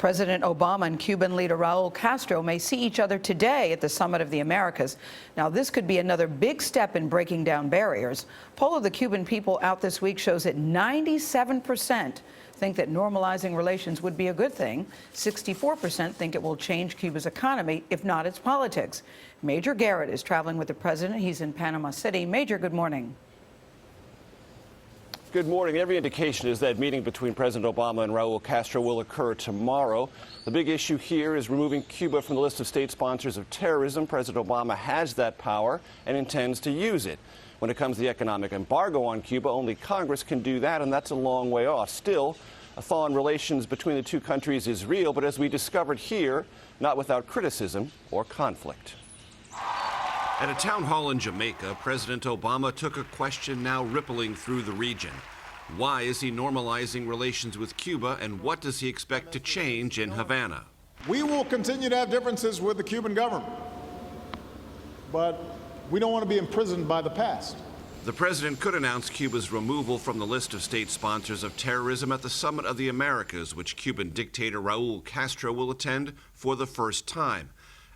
President Obama and Cuban leader Raul Castro may see each other today at the Summit of the Americas. Now, this could be another big step in breaking down barriers. A poll of the Cuban people out this week shows that 97% think that normalizing relations would be a good thing. 64% think it will change Cuba's economy, if not its politics. Major Garrett is traveling with the president. He's in Panama City. Major, good morning. Good morning. Every indication is that meeting between President Obama and Raul Castro will occur tomorrow. The big issue here is removing Cuba from the list of state sponsors of terrorism. President Obama has that power and intends to use it. When it comes to the economic embargo on Cuba, only Congress can do that, and that's a long way off. Still, a thaw in relations between the two countries is real, but as we discovered here, not without criticism or conflict. At a town hall in Jamaica, President Obama took a question now rippling through the region. Why is he normalizing relations with Cuba, and what does he expect to change in Havana? We will continue to have differences with the Cuban government, but we don't want to be imprisoned by the past. The president could announce Cuba's removal from the list of state sponsors of terrorism at the Summit of the Americas, which Cuban dictator Raul Castro will attend for the first time.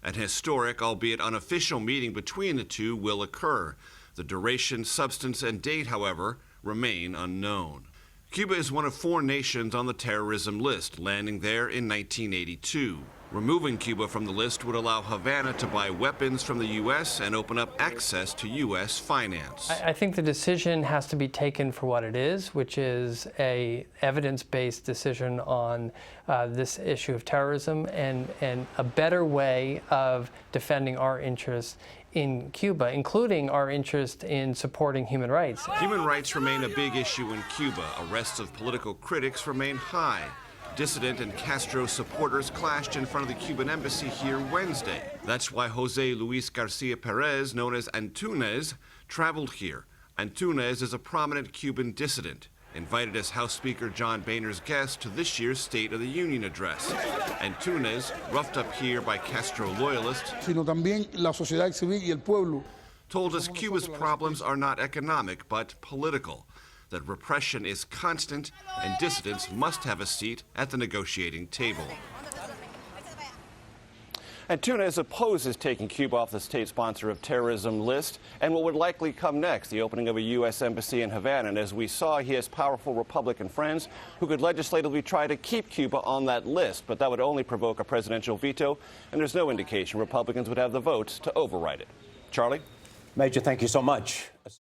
An historic, albeit unofficial, meeting between the two will occur. The duration, substance, and date, however, remain unknown. Cuba is one of 4 nations on the terrorism list, landing there in 1982. Removing Cuba from the list would allow Havana to buy weapons from the U.S. and open up access to U.S. finance. I think the decision has to be taken for what it is, which is a evidence-based decision on this issue of terrorism and a better way of defending our interests in Cuba, including our interest in supporting human rights. Human rights remain a big issue in Cuba. Arrests of political critics remain high. Dissident and Castro supporters clashed in front of the Cuban embassy here Wednesday. That's why Jose Luis Garcia Perez, known as Antunes, traveled here. Antunes is a prominent Cuban dissident, invited as House Speaker John Boehner's guest to this year's State of the Union address. Antunes, roughed up here by Castro loyalists, sino también la sociedad civil y el pueblo, told us Cuba's problems are not economic but political, that repression is constant and dissidents must have a seat at the negotiating table. Antunes opposes taking Cuba off the state sponsor of terrorism list, and what would likely come next, the opening of a U.S. embassy in Havana. And as we saw, he has powerful Republican friends who could legislatively try to keep Cuba on that list, but that would only provoke a presidential veto, and there's no indication Republicans would have the votes to override it. Charlie? Major, thank you so much.